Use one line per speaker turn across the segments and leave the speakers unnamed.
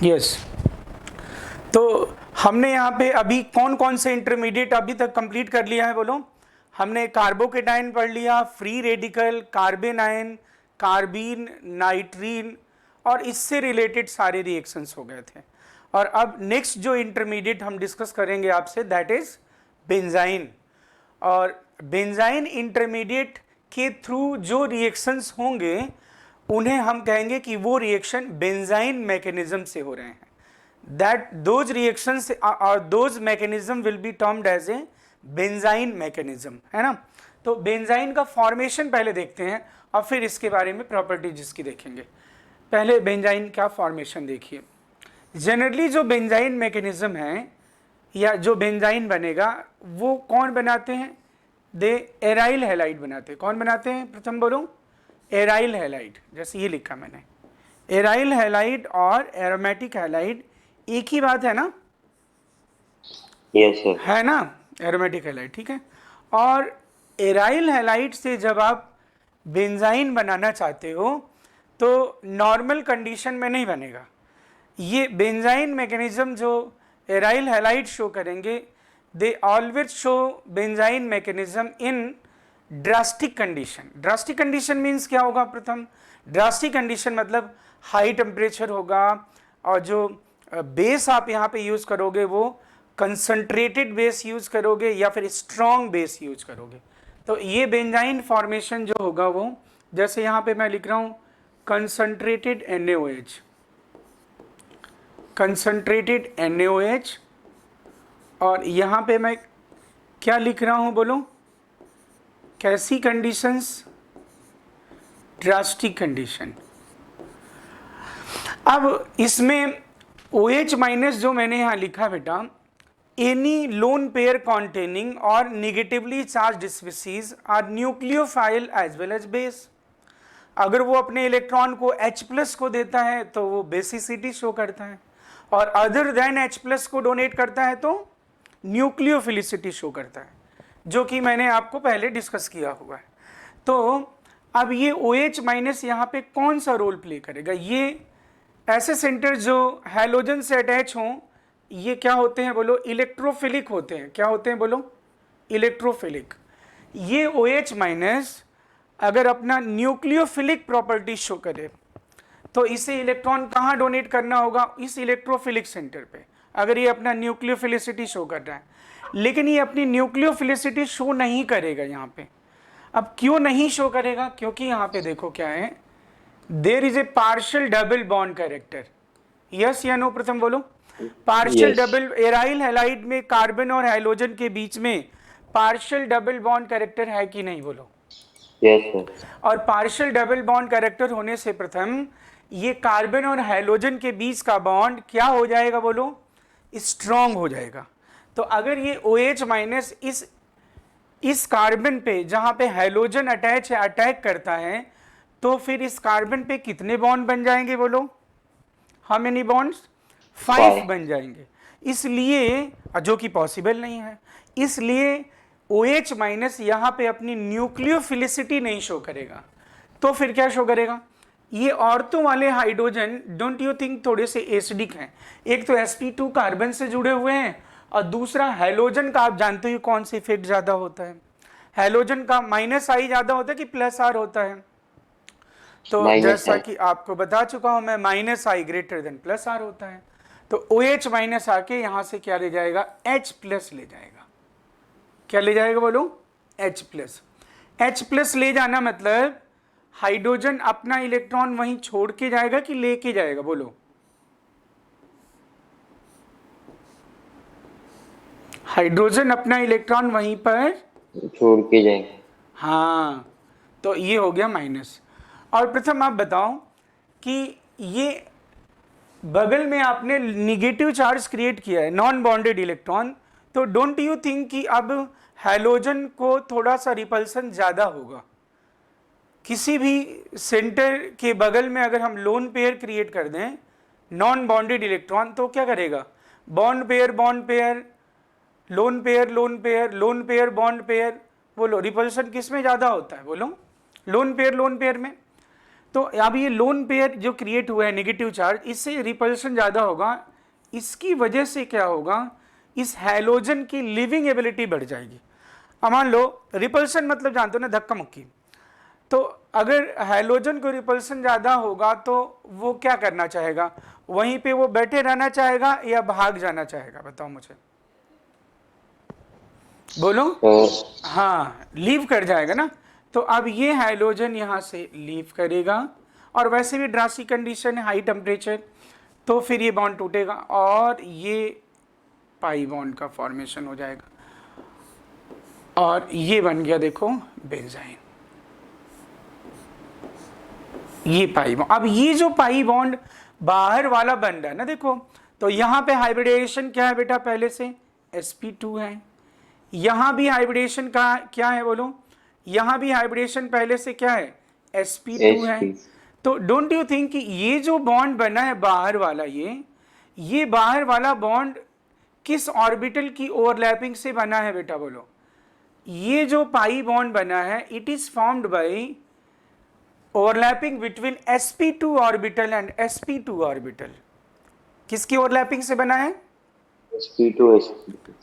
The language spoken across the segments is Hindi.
यस। तो हमने यहाँ पे अभी कौन कौन से इंटरमीडिएट अभी तक कंप्लीट कर लिया है बोलो? हमने कार्बोकेटाइन पढ़ लिया, free radical, carbon ion, carbene, नाइट्रीन और इससे रिलेटेड सारे रिएक्शंस हो गए थे। और अब नेक्स्ट जो इंटरमीडिएट हम डिस्कस करेंगे आपसे दैट इज बेंजाइन। और बेंजाइन इंटरमीडिएट के थ्रू जो रिएक्शंस होंगे उन्हें हम कहेंगे कि वो रिएक्शन बेंजाइन मैकेनिज्म से हो रहे हैं। दैट दोज रिएक्शंस और those mechanism will be termed as a benzyne mechanism, है ना। तो बेंजाइन का फॉर्मेशन पहले देखते हैं और फिर इसके बारे में प्रॉपर्टीज इसकी देखेंगे। पहले बेंजाइन का फॉर्मेशन देखिए। जनरली जो बेंजाइन मैकेनिज्म है या जो बेंजाइन बनेगा वो कौन बनाते हैं? दे एराइल हैलाइड बनाते हैं। कौन बनाते हैं? प्रथम बोलो, एराइल हैलाइड। जैसे ये लिखा मैंने, एराइल हैलाइड और एरोमेटिक हैलाइड एक ही बात है ना?
Yes sir.
है ना, एरोमेटिक हैलाइड, ठीक है। और एराइल हैलाइड से जब आप बेंजाइन बनाना चाहते हो तो नॉर्मल कंडीशन में नहीं बनेगा। ये बेंजाइन मैकेनिज्म जो एराइल हैलाइड शो करेंगे, they always show benzene mechanism in drastic condition. Drastic condition means क्या होगा? प्रथम ड्रास्टिक कंडीशन मतलब हाई टेम्परेचर होगा और जो बेस आप यहाँ पे यूज करोगे वो कंसंट्रेटेड बेस यूज करोगे या फिर स्ट्रॉन्ग बेस यूज करोगे। तो ये बेंजाइन फॉर्मेशन जो होगा वो, जैसे यहाँ पे मैं लिख रहा हूँ कंसंट्रेटेड NaOH, कंसंट्रेटेड NaOH, और यहाँ पे मैं क्या लिख रहा हूँ बोलो? कैसी कंडीशंस? Drastic condition. अब इसमें OH माइनस जो मैंने यहाँ लिखा बेटा, एनी लोन पेयर कॉन्टेनिंग और negatively charge species are nucleophile as well as base. अगर वो अपने इलेक्ट्रॉन को H+ को देता है तो वो बेसिसिटी शो करता है, और अदर देन H+ को डोनेट करता है तो न्यूक्लियोफिलिसिटी शो करता है, जो कि मैंने आपको पहले डिस्कस किया हुआ है। तो अब ये OH माइनस यहाँ पे कौन सा रोल प्ले करेगा? ये ऐसे सेंटर जो हैलोजन से अटैच हों, ये क्या होते हैं बोलो? इलेक्ट्रोफिलिक होते हैं। क्या होते हैं बोलो? इलेक्ट्रोफिलिक। ये OH माइनस अगर अपना न्यूक्लियोफिलिक प्रॉपर्टी शो करे तो इसे इलेक्ट्रॉन कहाँ डोनेट करना होगा? इस इलेक्ट्रोफिलिक सेंटर पे, अगर ये अपना न्यूक्लियोफिलिसिटी शो कर रहा है। लेकिन ये अपनी न्यूक्लियोफिलिसिटी शो नहीं करेगा यहाँ पे। अब क्यों नहीं शो करेगा? क्योंकि यहाँ पे देखो क्या है, there is a partial double bond character. Yes या नो? प्रथम बोलो। पार्शियल डबल, एराइल हैलाइड में कार्बन और हाइड्रोजन के बीच में पार्शियल डबल बॉन्ड कैरेक्टर है कि नहीं? बोलो।
Yes sir.
और पार्शियल डबल बॉन्ड कैरेक्टर होने से प्रथम ये कार्बन और हाइड्रोजन के बीच का बॉन्ड क्या हो जाएगा? बोलो, स्ट्रॉन्ग हो जाएगा। तो अगर ये OH माइनस इस कार्बन पे जहां पे हाइड्रोजन अटैच है अटैक करता है, तो फिर इस कार्बन पे कितने बॉन्ड बन जाएंगे? बोलो, हाउ मेनी बॉन्ड्स? 5 बन जाएंगे। इसलिए, जो कि पॉसिबल नहीं है, इसलिए OH माइनस यहाँ पे अपनी न्यूक्लियोफिलिसिटी नहीं शो करेगा। तो फिर क्या शो करेगा? ये औरतों वाले हाइड्रोजन, डोंट यू थिंक थोड़े से एसिडिक हैं? एक तो sp2 कार्बन से जुड़े हुए हैं और दूसरा हैलोजन का, आप जानते हो कौन सी इफेक्ट ज्यादा होता है? हैलोजन का -I ज्यादा होता है कि +R होता है? तो जैसा कि आपको बता चुका हूं मैं, -I ग्रेटर देन +R होता है। तो OH माइनस आके यहां से क्या ले जाएगा? H+ ले जाएगा। क्या ले जाएगा बोलो? H+। H+ ले जाना मतलब हाइड्रोजन अपना इलेक्ट्रॉन वहीं छोड़ के जाएगा कि लेके जाएगा? बोलो। हाइड्रोजन अपना इलेक्ट्रॉन वहीं पर
छोड़ के जाएंगे।
हाँ, तो ये हो गया माइनस। और प्रथम आप बताओ कि ये बगल में आपने निगेटिव चार्ज क्रिएट किया है, नॉन बॉन्डेड इलेक्ट्रॉन, तो डोंट यू थिंक कि अब हैलोजन को थोड़ा सा रिपल्सन ज्यादा होगा? किसी भी सेंटर के बगल में अगर हम लोन पेयर क्रिएट कर दें नॉन बॉन्डेड इलेक्ट्रॉन, तो क्या करेगा? Bond pair bond pair, lone pair lone pair, lone pair bond pair. बोलो, रिपल्सन किस में ज्यादा होता है? बोलो, लोन पेयर में। तो अब ये लोन पेयर जो क्रिएट हुआ है नेगेटिव चार्ज, इससे रिपल्शन ज़्यादा होगा। इसकी वजह से क्या होगा, इस हैलोजन की लिविंग एबिलिटी बढ़ जाएगी। अब मान लो रिपल्शन मतलब जानते हो ना, धक्का मुक्की। तो अगर हैलोजन को रिपल्शन ज़्यादा होगा तो वो क्या करना चाहेगा, वहीं पे वो बैठे रहना चाहेगा या भाग जाना चाहेगा, बताओ मुझे, बोलो। हाँ, लीव कर जाएगा ना। तो अब ये हाइड्रोजन यहाँ से लीव करेगा, और वैसे भी ड्रास्टिक कंडीशन है, हाई टेम्परेचर, तो फिर ये बॉन्ड टूटेगा और ये पाई बॉन्ड का फॉर्मेशन हो जाएगा, और ये बन गया देखो बेंजाइन, ये पाई बॉन्ड। अब ये जो पाई बॉन्ड बाहर वाला बन रहा है ना, देखो, तो यहाँ पे हाइब्रिडेशन क्या है बेटा, पहले से sp2 है। यहां भी हाइब्रिडेशन का क्या है बोलो, यहां भी हाइब्रिडेशन पहले से क्या है, sp2 है। तो डोंट यू थिंक कि ये जो बॉन्ड बना है बाहर वाला, ये बाहर वाला बॉन्ड किस ऑर्बिटल की ओवरलैपिंग से बना है बेटा, बोलो। ये जो पाई बॉन्ड बना है, it is formed by overlapping between sp2 orbital and sp2 orbital. किसकी ओवरलैपिंग से बना है,
sp2।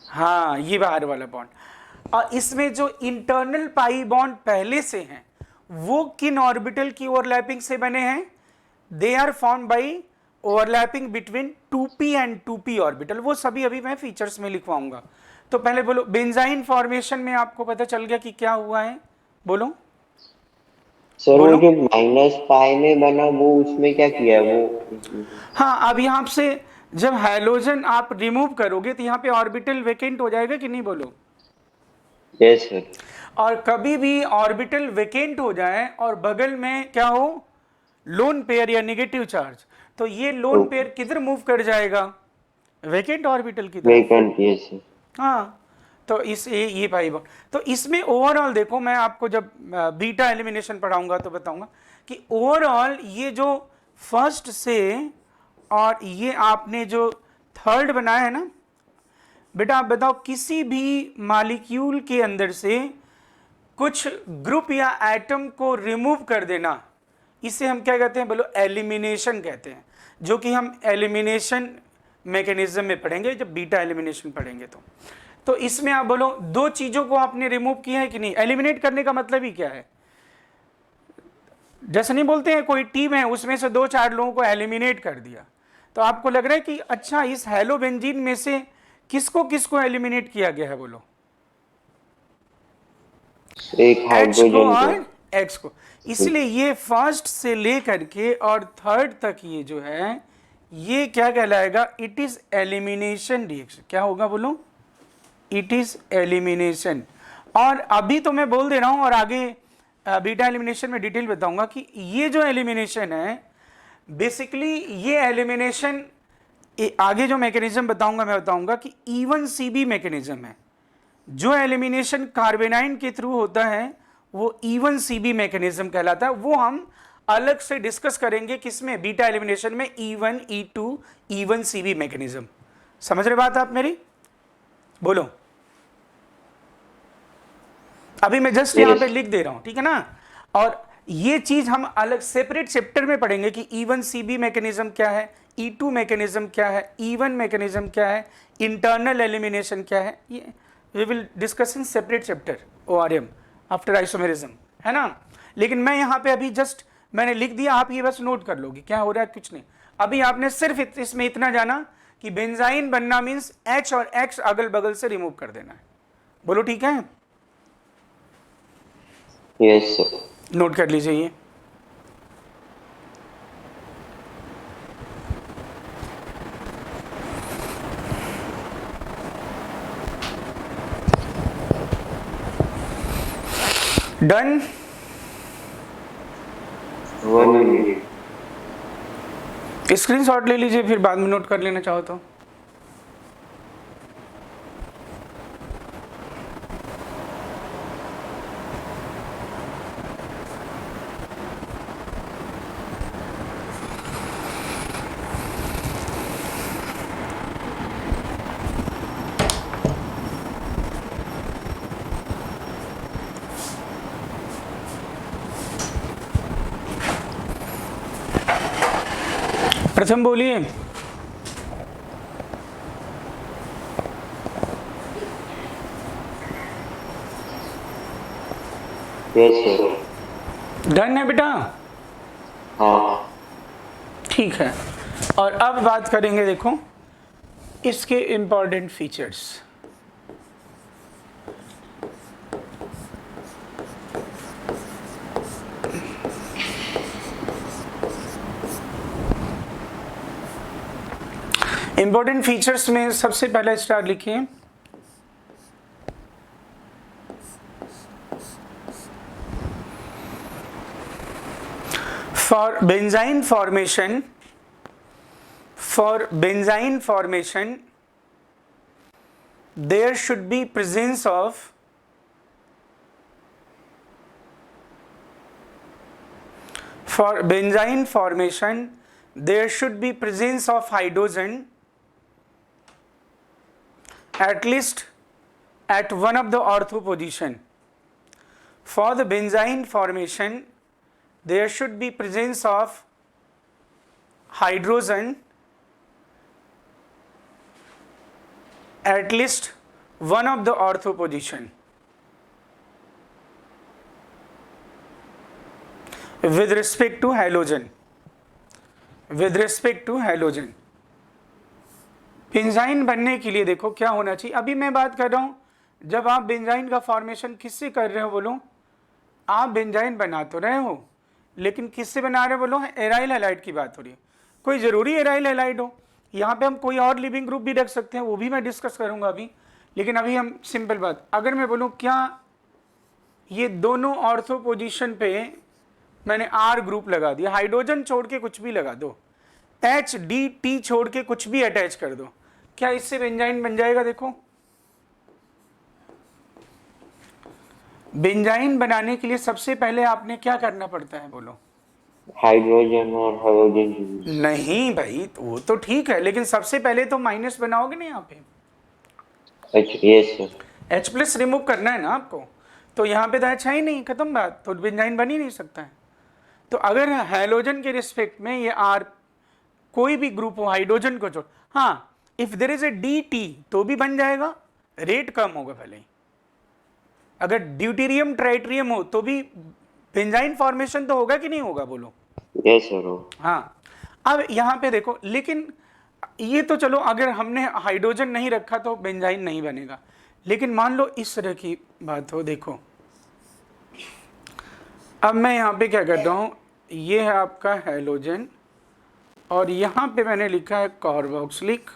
हाँ, ये बाहर वाला बॉन्ड। और इसमें जो इंटरनल पाई बॉन्ड पहले से हैं, वो किन ऑर्बिटल की ओवरलैपिंग से बने हैं, they are formed by overlapping between 2p and 2p orbital. वो सभी अभी मैं फीचर्स में लिखवाऊंगा। तो पहले बोलो, बेंजाइन फॉर्मेशन में आपको पता चल गया कि क्या हुआ है, बोलो।
सर वो जो माइनस पाई में बना वो उसमें क्या किया है वो?
हाँ, अब यहाँ से जब हैलोजन आप रिमूव करोगे तो यहाँ पे ऑर्बिटल वेकेंट हो जाएगा कि नहीं, बोलो।
Yes sir.
और कभी भी ऑर्बिटल वेकेंट हो जाए और बगल में क्या हो, लोन पेयर या नेगेटिव चार्ज, तो ये लोन पेयर किधर मूव कर जाएगा, वेकेंट ऑर्बिटल की तरफ।
Vacant, yes sir.
हाँ, तो इस ये पाई बॉन्ड, तो इसमें ओवरऑल देखो, मैं आपको जब बीटा एलिमिनेशन पढ़ाऊंगा तो बताऊंगा कि ओवरऑल ये जो फर्स्ट से और ये आपने जो थर्ड बनाया है ना बेटा, आप बताओ किसी भी मॉलिक्यूल के अंदर से कुछ ग्रुप या एटम को रिमूव कर देना, इसे हम क्या कहते हैं, बोलो, एलिमिनेशन कहते हैं, जो कि हम एलिमिनेशन मैकेनिज्म में पढ़ेंगे जब बीटा एलिमिनेशन पढ़ेंगे। तो इसमें आप बोलो, दो चीजों को आपने रिमूव किया है कि नहीं। एलिमिनेट करने का मतलब ही क्या है, जैसे नहीं बोलते हैं कोई टीम है उसमें से 2-4 लोगों को एलिमिनेट कर दिया, तो आपको लग रहा है कि अच्छा इस हेलोबेंजीन में से किसको किसको एलिमिनेट किया गया है, बोलो।
एक हाइड्रोजन को
और X को। इसलिए ये फर्स्ट से लेकर के और थर्ड तक ये जो है, ये क्या कहलाएगा, इट इज एलिमिनेशन रिएक्शन। क्या होगा बोलो, इट इज एलिमिनेशन। और अभी तो मैं बोल दे रहा हूं और आगे बीटा एलिमिनेशन में डिटेल बताऊंगा कि ये जो एलिमिनेशन है, बेसिकली ये एलिमिनेशन, आगे जो मैकेनिज्म बताऊंगा मैं बताऊंगा कि E1CB मैकेनिज्म है। जो एलिमिनेशन कार्बेनाइन के थ्रू होता है वो E1CB मैकेनिज्म कहलाता है। वो हम अलग से डिस्कस करेंगे किसमें, बीटा एलिमिनेशन में, E1, E2, E1CB मैकेनिज्म। समझ रहे बात आप मेरी, बोलो। अभी मैं जस्ट यहां पे लिख दे रहा हूं, ठीक है ना। और ये चीज हम अलग सेपरेट चैप्टर में पढ़ेंगे कि E1CB मैकेनिज्म क्या है, E2 मैकेनिज्म क्या है, E1 मैकेनिज्म क्या है, इंटरनल एलिमिनेशन क्या है। ये we will discuss in separate chapter ORM after isomerism, है ना। लेकिन मैं यहाँ पे अभी जस्ट मैंने लिख दिया, आप ये बस नोट कर लोगे क्या हो रहा है, कुछ नहीं। अभी आपने सिर्फ इसमें इतना जाना कि बेंजाइन बनना मीन्स H और X अगल बगल से रिमूव कर देना है। बोलो ठीक है,
यस सर।
नोट कर लीजिए ये। डन।
1 मिनट।
स्क्रीनशॉट ले लीजिए, फिर बाद में नोट कर लेना चाहो तो। प्रथम बोलिए।
Yes sir.
डन है बेटा?
हाँ
ठीक है। और अब बात करेंगे, देखो इसके इंपॉर्टेंट फीचर्स। इंपॉर्टेंट फीचर्स में सबसे पहला स्टार लिखिए, for benzene formation there should be presence of hydrogen at least at one of the ortho position. For the benzene formation there should be presence of hydrogen at least one of the ortho position. With respect to halogen, benzene बनने के लिए देखो क्या होना चाहिए। अभी मैं बात कर रहा हूं, जब आप बेंजाइन का फॉर्मेशन किससे कर रहे हो बोलो, आप बेंजाइन बना तो रहे हो लेकिन किससे बना रहे हो बोलो, एराइल हैलाइड की बात हो रही है। कोई जरूरी एराइल हैलाइड हो, यहाँ पे हम कोई और लिविंग ग्रुप भी रख सकते हैं, वो भी मैं डिस्कस करूंगा अभी। लेकिन अभी हम सिंपल बात, अगर मैं बोलूँ क्या ये दोनों ऑर्थो पोजीशन पे मैंने आर ग्रुप लगा दिया, हाइड्रोजन छोड़ के कुछ भी लगा दो, एच डी टी छोड़ के कुछ भी अटैच कर दो, क्या इससे बेंजाइन बन जाएगा? देखो बेंजाइन बनाने के लिए सबसे पहले आपने क्या करना पड़ता है बोलो?
हाइड्रोजन और हाइड्रोजन
नहीं भाई, तो वो तो ठीक है, लेकिन सबसे पहले तो माइनस बनाओगे ना यहाँ पे।
Yes sir.
H plus remove करना है ना आपको, तो यहाँ पे तो H है ही नहीं, खत्म बात, तो बेंजाइन बन ही नहीं सकता है। तो अगर हैलोजन के रिस्पेक्ट में ये R कोई भी ग्रुप हो हाइड्रोजन को छोड़, हाँ if there is a DT तो भी बन जाएगा, रेट कम होगा भले ही। अगर ड्यूटेरियम ट्राइट्रियम हो तो भी बेंजाइन फॉर्मेशन तो होगा कि नहीं होगा बोलो?
Yes sir.
हाँ, अब यहाँ पे देखो, लेकिन ये तो चलो अगर हमने हाइड्रोजन नहीं रखा तो बेंजाइन नहीं बनेगा, लेकिन मान लो इस तरह की बात हो, देखो अब मैं यहाँ पे क्या करता हूँ, ये है आपका हैलोजन और यहाँ पे मैंने लिखा है कार्बोक्सिलिक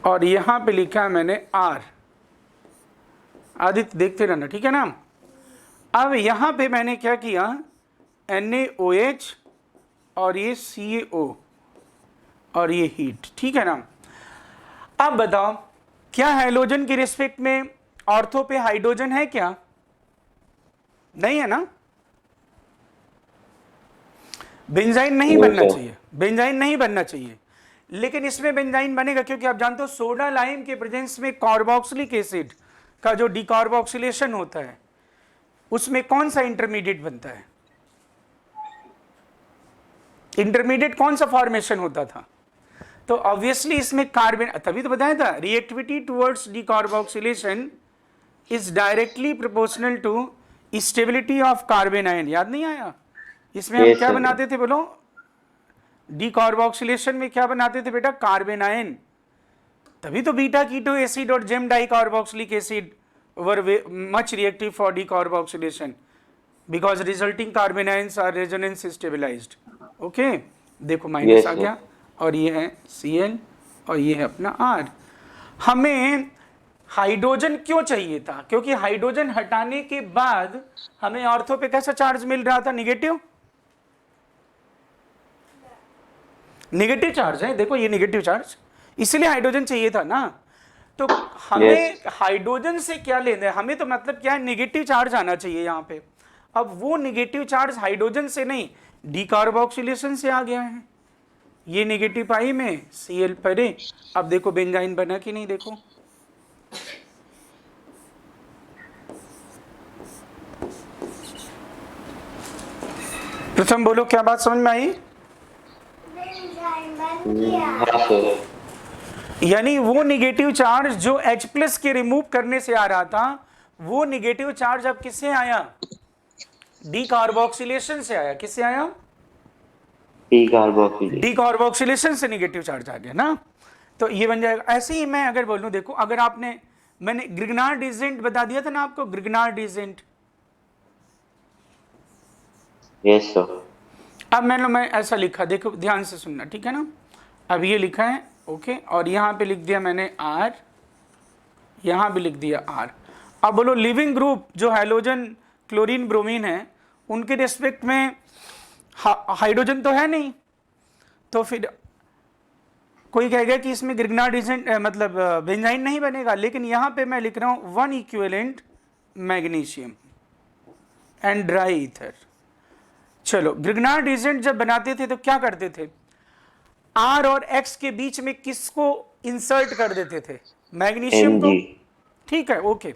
और यहाँ पे लिखा है मैंने R। आदित्य देखते रहना, ठीक है ना। अब यहाँ पे मैंने क्या किया, NaOH और ये CaO और ये हीट, ठीक है ना। अब बताओ क्या हैलोजन के रिस्पेक्ट में ऑर्थो पे हाइड्रोजन है क्या? नहीं है ना। बेंजाइन नहीं बनना चाहिए, बेंजाइन नहीं बनना चाहिए, लेकिन इसमें बेंजाइन बनेगा क्योंकि आप जानते हो सोडा लाइम के प्रेजेंस में कार्बोक्सिलिक एसिड का जो डिकार्बोक्सिलेशन होता है उसमें कौन सा इंटरमीडिएट बनता है? इंटरमीडिएट कौन सा फॉर्मेशन होता था? तो ऑब्वियसली इसमें कार्बन, तभी तो बताया था reactivity towards decarboxylation is directly proportional to stability of carbanion. याद नहीं आया? इसमें हम क्या बनाते थे बोलो, डिकार्बोक्सिलेशन में क्या बनाते थे बेटा? Carbanion. तभी तो बीटा कीटो एसिड और gem dicarboxylic acid were much reactive for decarboxylation because resulting carbanions are resonance stabilised. Okay, देखो माइनस आ गया और ये है Cl और ये है अपना R। हमें हाइड्रोजन क्यों चाहिए था? क्योंकि हाइड्रोजन हटाने के बाद हमें ऑर्थो पे कैसा चार्ज मिल रहा था? निगेटिव, निगेटिव चार्ज है, देखो ये निगेटिव चार्ज, इसलिए हाइड्रोजन चाहिए था ना। तो हमें हाइड्रोजन से क्या लेना है? हमें तो मतलब क्या है, निगेटिव चार्ज आना चाहिए यहाँ पे। अब वो निगेटिव चार्ज हाइड्रोजन से नहीं, डिकार्बोक्सिलेशन से आ गया है। ये नेगेटिव पाई में Cl परे। अब देखो बेंजाइन बना कि नहीं, देखो प्रथम बोलो क्या बात समझ में आई?
हाँ सर।
यानी वो निगेटिव चार्ज जो H प्लस के रिमूव करने से आ रहा था, वो निगेटिव चार्ज अब किससे आया? डीकार्बोक्सिलेशन से आया। किससे आया?
डीकार्बोक्सिलेशन।
डीकार्बोक्सिलेशन से निगेटिव चार्ज आ गया ना। तो ये बन जाएगा। ऐसे ही मैं अगर बोलूं, देखो अगर आपने, मैंने ग्रिग्नार्ड एजेंट बता दिया था ना आपको, ग्रिग्नार्ड एजेंट।
Yes sir.
अब मैं ऐसा लिखा, देखो ध्यान से सुनना, ठीक है ना। अब ये लिखा है ओके, और यहां पे लिख दिया मैंने R, यहां भी लिख दिया R। अब बोलो लिविंग ग्रुप जो हैलोजन क्लोरीन ब्रोमीन है, उनके रिस्पेक्ट में हाइड्रोजन तो है नहीं, तो फिर कोई कहेगा कि इसमें ग्रिग्नार्ड एजेंट मतलब बेंजाइन नहीं बनेगा। लेकिन यहां पे मैं लिख रहा हूं 1 equivalent magnesium and dry ether. चलो, ग्रिग्नार्ड एजेंट जब बनाते थे तो क्या करते थे? R और X के बीच में किसको इंसर्ट कर देते थे? मैग्नीशियम को।
Mg।
ठीक है ओके।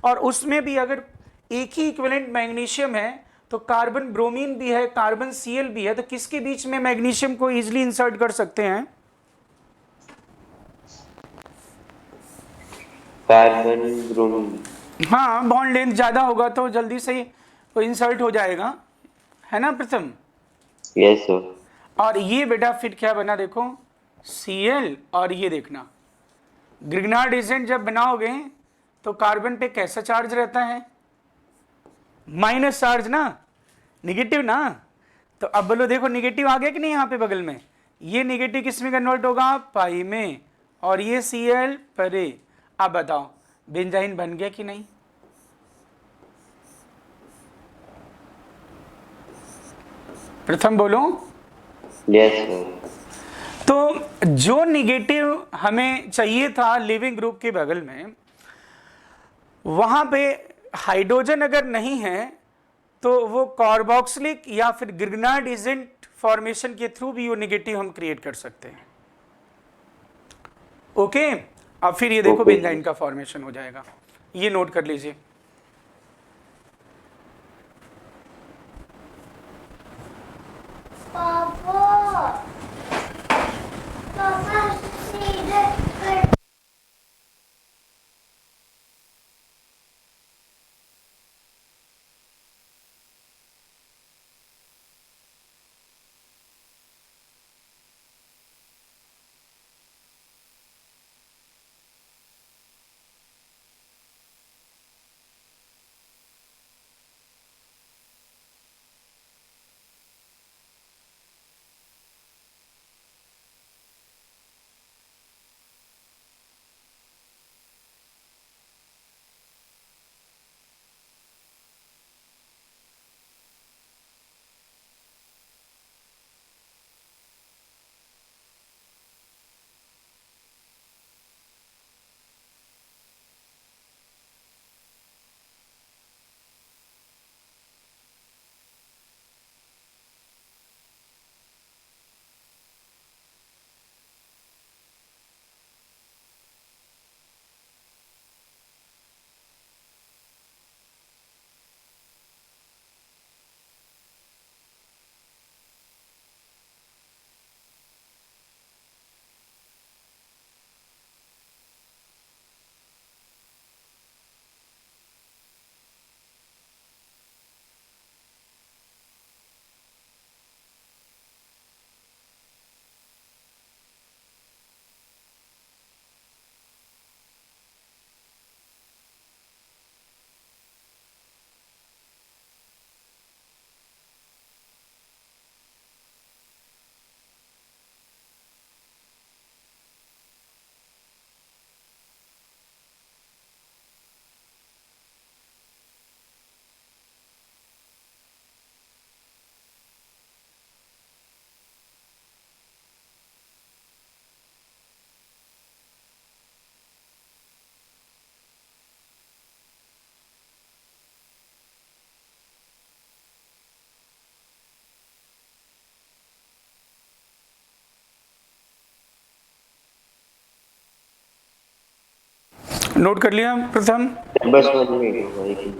और उसमें भी अगर एक ही इक्विवेलेंट मैग्नीशियम है तो कार्बन ब्रोमीन भी है, कार्बन Cl भी है, तो किसके बीच में मैग्नीशियम को इजीली इंसर्ट कर सकते हैं?
Carbon bromine.
हाँ, बॉन्ड लेंथ ज्यादा होगा तो जल्दी से वो इंसर्ट हो जाएगा, है ना प्रथम?
Yes sir.
और ये बेटा फिर क्या बना देखो, Cl। और ये देखना, ग्रिग्नार्ड एजेंट जब बनाओगे तो कार्बन पे कैसा चार्ज रहता है? माइनस चार्ज ना, निगेटिव ना। तो अब बोलो, देखो निगेटिव आ गया कि नहीं यहाँ पे बगल में? ये निगेटिव किस में कन्वर्ट होगा? पाई में। और ये Cl परे। अब बताओ बेंजाइन बन गया कि नहीं? प्रथम बोलो।
Yes sir.
तो जो निगेटिव हमें चाहिए था लिविंग ग्रुप के बगल में, वहां पे हाइड्रोजन अगर नहीं है तो वो कार्बोक्सिलिक या फिर ग्रिग्नार्ड एजेंट फॉर्मेशन के थ्रू भी वो निगेटिव हम क्रिएट कर सकते हैं। ओके। अब फिर ये देखो
ओके।
बेंजाइन का फॉर्मेशन हो जाएगा, ये नोट कर लीजिए। नोट कर लिया प्रथम?
बस 1 मिनट भाई।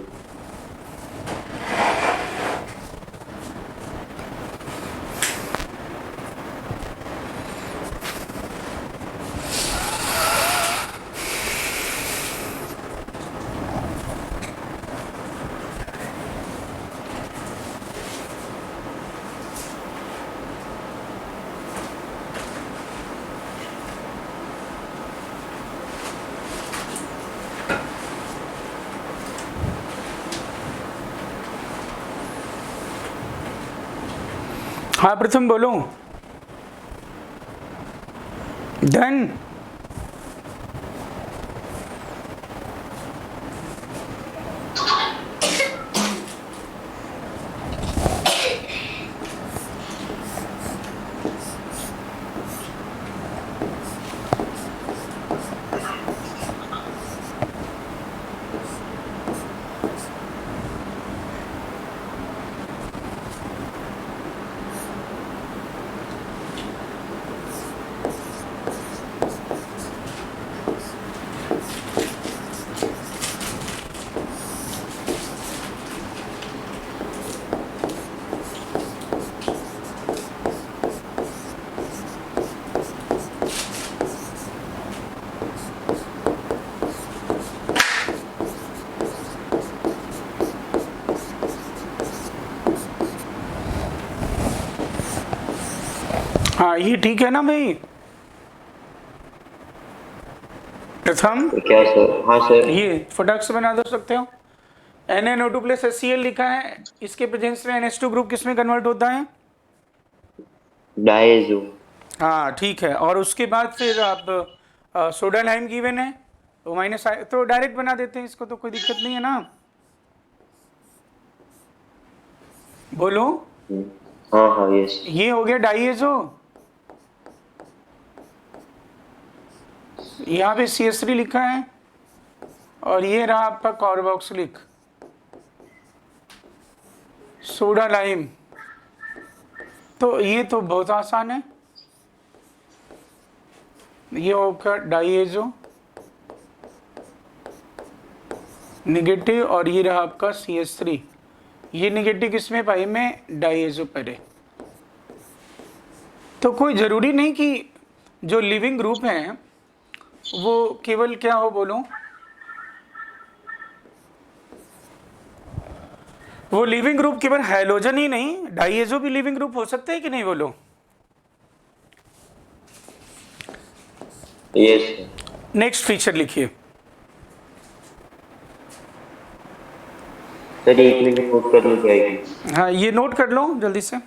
हाँ प्रथम बोलो। डन। हाँ ये ठीक है ना भाई प्रथम?
क्या सर? हाँ सर।
ये फटाक से बना दो सकते हो। NaNO2 प्लस HCl लिखा है, इसके प्रेजेंस में NH2 ग्रुप किस में कन्वर्ट होता है?
डायजो।
हाँ ठीक है। और उसके बाद फिर आप सोडा लाइम गिवन है तो माइनस तो डायरेक्ट बना देते हैं इसको, तो कोई दिक्कत नहीं है ना। बोलो।
हाँ हाँ यस।
ये हो गया डाइएजो, यहाँ पे CH3 लिखा है और ये रहा आपका कार्बोक्सिलिक सोडा लाइम। तो ये तो बहुत आसान है, ये होगा डाइएजो निगेटिव और ये रहा आपका CH3। ये निगेटिव किसमें पाई में? डाइएजो परे। तो कोई जरूरी नहीं कि जो लिविंग ग्रुप हैं वो केवल क्या हो बोलो, वो लिविंग ग्रुप केवल हैलोजन ही नहीं, डाइएजो भी लिविंग ग्रुप हो सकते हैं कि नहीं बोलो?
यस।
नेक्स्ट फीचर लिखिए।
सर एक मिनट नोट कर लो जाएगी।
हाँ ये नोट कर लो जल्दी से।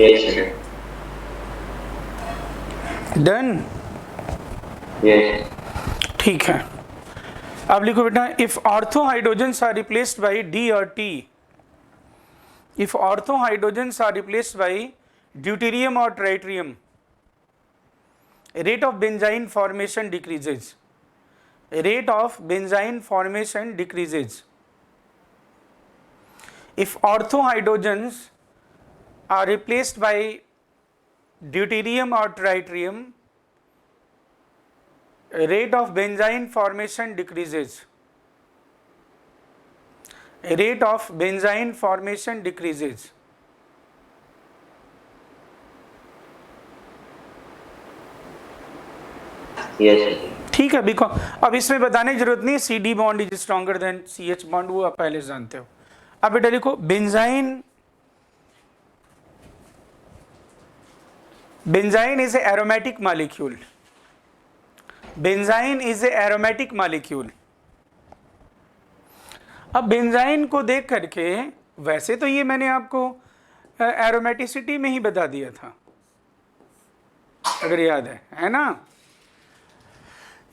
यस।
डन।
यस।
ठीक है, अब लिखो बेटा, if ortho hydrogens are replaced by D और T, if ortho hydrogens are replaced by deuterium और tritium, rate of benzyne formation decreases, rate of benzyne formation decreases. If ortho hydrogens are replaced by deuterium or tritium, rate of benzene formation decreases. Rate of benzene formation decreases.
Yes, sir.
ठीक है, बिकॉज अब इसमें बताने की जरूरत नहीं, C D bond is stronger than C H bond, वो आप पहले से जानते हो। अब बेटा लिखो benzyne, benzyne is a aromatic molecule, benzyne is a aromatic molecule. अब बेंजाइन को देख करके, वैसे तो ये मैंने आपको एरोमेटिसिटी में ही बता दिया था, अगर याद है ना।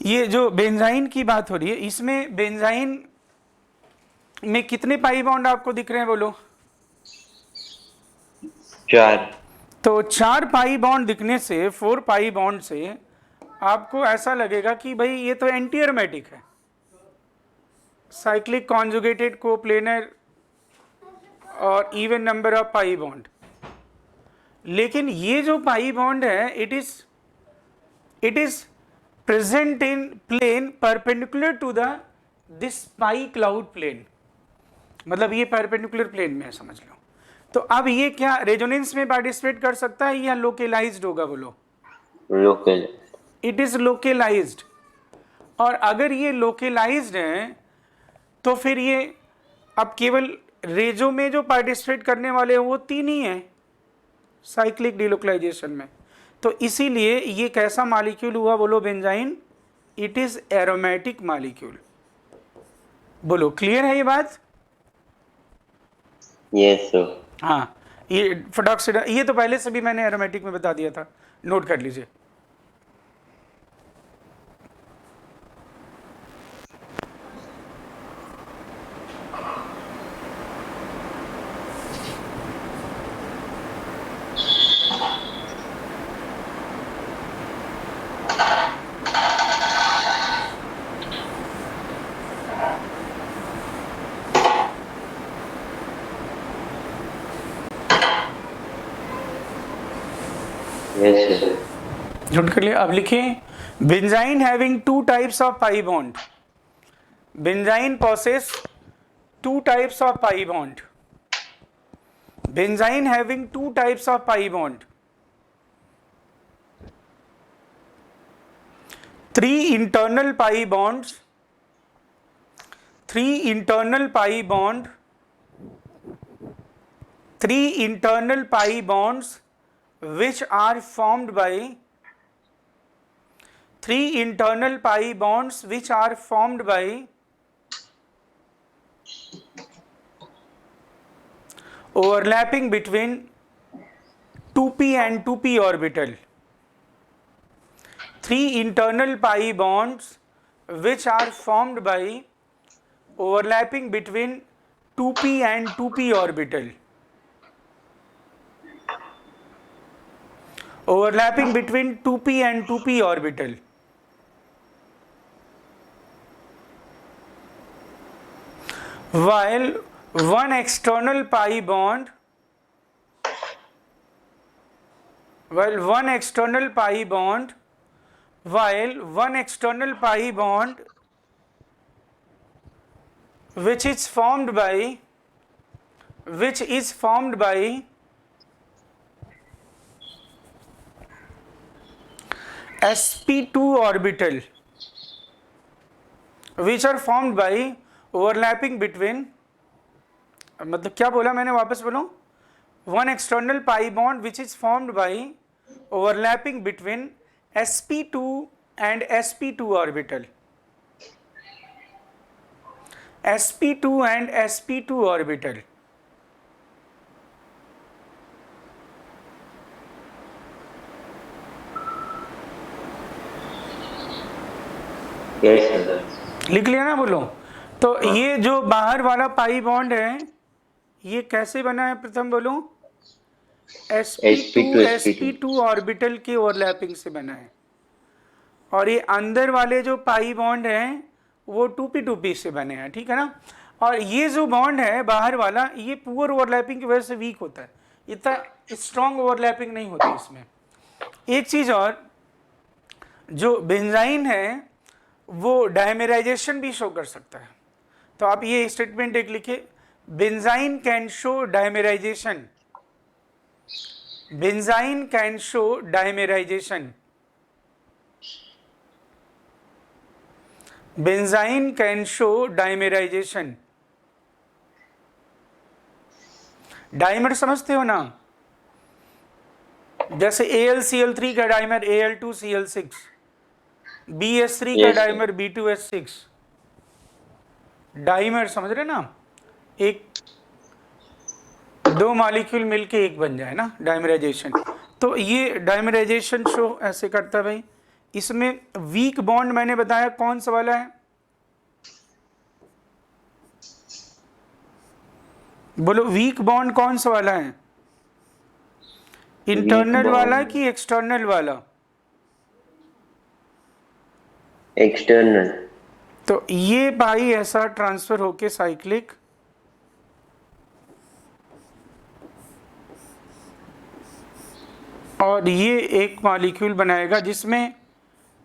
ये जो बेंजाइन की बात हो रही है, इसमें बेंजाइन में कितने पाई बॉन्ड आपको दिख रहे हैं बोलो?
4।
तो 4 पाई बॉन्ड दिखने से, 4 पाई बॉन्ड से आपको ऐसा लगेगा कि भाई ये तो एंटी एरोमेटिक है, साइक्लिक कॉन्जुगेटेड कोप्लेनर और even number of pi bond. लेकिन ये जो पाई बॉन्ड है, it is present in plane perpendicular to the this pi cloud plane, मतलब ये परपेंडिकुलर प्लेन में है, समझ लो। तो अब ये क्या रेजोनेंस में पार्टिसिपेट कर सकता है या लोकेलाइज्ड होगा बोलो?
लोकल।
It is localised. और अगर ये लोकेलाइज्ड है तो फिर ये अब केवल रेजो में जो पार्टिसिपेट करने वाले हैं वो 3 ही हैं साइक्लिक डिलोकलाइजेशन में। तो इसीलिए ये कैसा मॉलिक्यूल हुआ बोलो benzene? It is aromatic molecule. बोलो क्लियर है ये बात?
Yes sir.
हाँ, ये फटाक ये तो पहले से भी मैंने एरोमेटिक में बता दिया था, नोट कर लीजिए।
Yes sir.
नोट कर लिया। अब लिखिए benzene having 2 types of pi bond, benzene possess 2 types of pi bond, benzene having 2 types of pi bond, 3 internal pi bonds, 3 internal pi bond, 3 internal pi bonds which are formed by 3 internal pi bonds which are formed by overlapping between 2p and 2p orbital, 3 internal pi bonds which are formed by overlapping between 2p and 2p orbital, overlapping between 2p and 2p orbital. While one external pi bond, while one external pi bond which is formed by sp2 orbital, which are formed by overlapping between, मतलब क्या बोला मैंने, वापस बोलो, one external pi bond which is formed by overlapping between sp2 and sp2 orbital, sp2 and sp2 orbital.
Yes sir.
लिख लिया ना बोलो? तो ये जो बाहर वाला पाई बॉन्ड है ये कैसे बना है, प्रथम बोलो? sp2 ऑर्बिटल के ओवरलैपिंग से बना है। और ये अंदर वाले जो पाई बॉन्ड हैं वो 2p2p से बने हैं, ठीक है ना। और ये जो बॉन्ड है बाहर वाला, ये पुअर ओवरलैपिंग की वजह से वीक होता है, इतना स्ट्रॉन्ग ओवरलैपिंग नहीं होती इसमें। एक चीज और, जो बेंजाइन है वो डायमेराइजेशन भी शो कर सकता है। तो आप ये स्टेटमेंट एक लिखिए, benzene can show dimerisation, benzene can show dimerisation, benzene can show dimerisation. Dimer समझते हो ना, जैसे AlCl3 का डाइमर Al2Cl6, BS3 का
Yes, sir.
Dimer B2S6, dimer समझ रहे ना, एक दो मॉलिक्यूल मिलके एक बन जाए ना, डाइमराइजेशन। तो ये डाइमराइजेशन शो ऐसे करता है भाई। इसमें वीक बॉन्ड मैंने बताया कौन सा वाला है, बोलो वीक बॉन्ड कौन सा वाला है, इंटरनल वाला
bond.
कि एक्सटर्नल वाला?
एक्सटर्नल।
तो ये भाई ऐसा ट्रांसफर होके साइक्लिक और ये एक मॉलिक्यूल बनाएगा जिसमें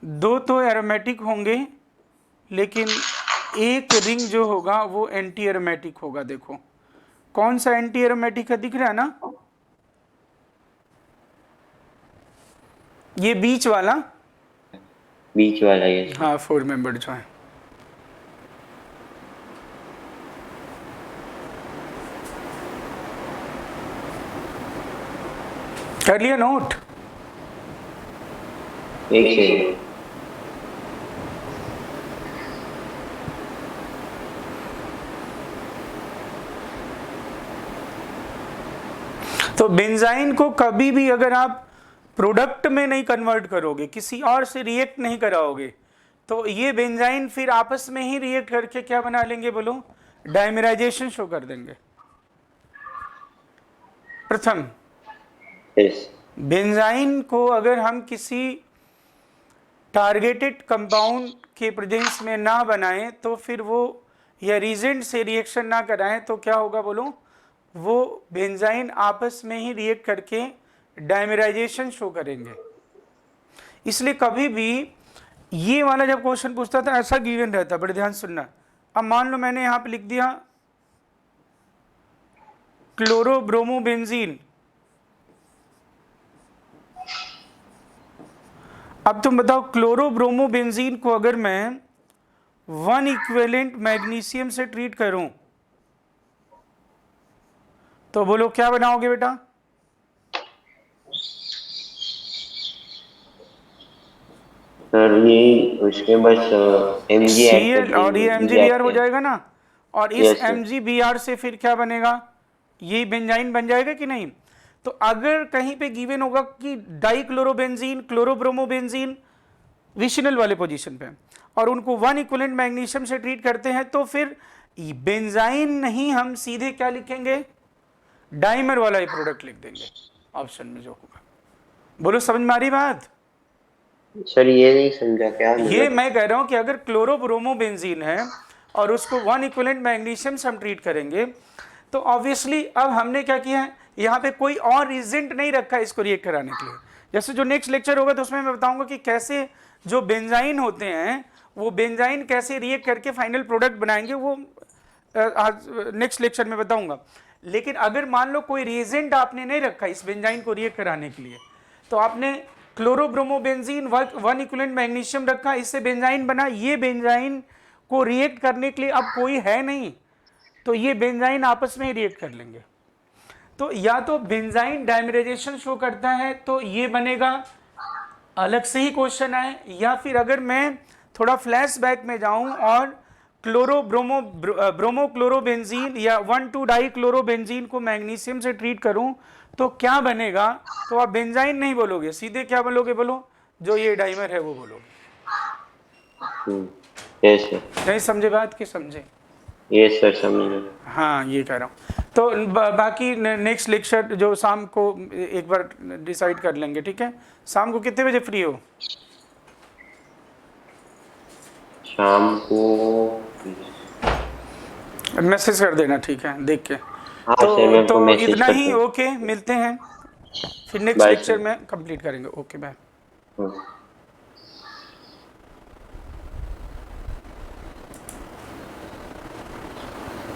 दो तो एरोमेटिक होंगे, लेकिन एक रिंग जो होगा वो एंटी एरोमेटिक होगा। देखो कौन सा एंटी एरोमेटिक है, दिख रहा है ना, ये बीच वाला,
बीच वाला ये।
हाँ 4 मेंबर जो है। कर लिया नोट?
एक सेकंड।
तो बेंजाइन को कभी भी अगर आप प्रोडक्ट में नहीं कन्वर्ट करोगे, किसी और से रिएक्ट नहीं कराओगे, तो ये बेंजाइन फिर आपस में ही रिएक्ट करके क्या बना लेंगे, बोलो, डायमेराइजेशन शो कर देंगे। प्रथम,
यस।
बेंजाइन को अगर हम किसी टारगेटेड कंपाउंड के प्रेजेंस में ना बनाएं तो फिर वो, या रीजेंट से रिएक्शन ना कराएं तो क्या होगा, बोलो, वो बेंजाइन आपस में ही रिएक्ट करके डायमेराइजेशन शो करेंगे। इसलिए कभी भी ये वाला जब क्वेश्चन पूछता था ऐसा गिवन रहता, बड़े ध्यान सुनना। अब मान लो मैंने यहां पे लिख दिया क्लोरोब्रोमोबेंजीन, अब तुम बताओ क्लोरोब्रोमोबेंजीन को अगर मैं 1 इक्विवेलेंट मैग्नीशियम से ट्रीट करूं तो बोलो क्या बनाओगे बेटा?
सर ये उसमें बस Mg ऐड कर
Cl और ये MgBr हो जाएगा ना, और इस
Yes, sir.
MgBr से फिर क्या बनेगा, ये बेंजाइन बन जाएगा कि नहीं? तो अगर कहीं पे गिवन होगा कि डाइक्लोरोबेंजीन, क्लोरोब्रोमोबेंजीन विशनल वाले पोजीशन पे, और उनको 1 इक्विवेलेंट मैग्नीशियम से ट्रीट करते हैं, तो फिर बेंजाइन नहीं, हम सीधे क्या लिखेंगे, डाइमर वाला ही प्रोडक्ट लिख देंगे ऑप्शन में जो होगा। बोलो समझ में आ रही बात?
सर ये नहीं समझा क्या
ये मैं कह रहा हूं कि अगर क्लोरोब्रोमोबेंजीन है और उसको 1 इक्विवेलेंट मैग्नीशियम से हम ट्रीट करेंगे, तो ऑब्वियसली अब हमने क्या किया है, यहाँ पे कोई और रीजेंट नहीं रखा है इसको रिएक्ट कराने के लिए। जैसे जो नेक्स्ट लेक्चर होगा तो उसमें मैं बताऊंगा कि कैसे जो बेंजाइन होते हैं वो बेंजाइन कैसे रिएक्ट करके फाइनल प्रोडक्ट बनाएंगे, वो नेक्स्ट लेक्चर में बताऊंगा। लेकिन अगर मान लो कोई रिएजेंट आपने नहीं रखा इस बेंजाइन को रिएक्ट कराने के लिए, तो आपने क्लोरोब्रोमोबेंजीन 1 इक्विवेलेंट मैग्नीशियम रखा, इससे बेंजाइन बना, ये बेंजाइन को रिएक्ट करने के लिए अब कोई है नहीं, तो ये बेंजाइन आपस में ही रिएक्ट कर लेंगे। तो या तो बेंजाइन डायमेराइजेशन शो करता है तो ये बनेगा, अलग से ही क्वेश्चन आए, या फिर अगर मैं थोड़ा फ्लैशबैक में जाऊं और ब्रोमोक्लोरोबेंजीन या 1,2 डाइक्लोरोबेंजीन को मैग्नीशियम से ट्रीट करूं तो क्या बनेगा, तो आप बेंजाइन नहीं बोलोगे, सीधे क्या बोलोगे, बोलो जो ये डाइमर है वो बोलोगे।
Yes sir.
नहीं समझे बात की? समझे?
यस सर समझ।
हाँ ये कह रहा हूँ। तो बाकी नेक्स्ट लेक्चर जो शाम को एक बार डिसाइड कर लेंगे, ठीक है? शाम को कितने बजे फ्री हो?
शाम को
मैसेज कर देना, ठीक है, देख के।
हाँ सर, मैं आपको
तो
मैसेज
इतना
करता
ही,
हूँ।
ओके, मिलते हैं फिर नेक्स्ट
बाय
लेक्चर
सर।
में कंप्लीट करेंगे। Okay bye.
हाँ।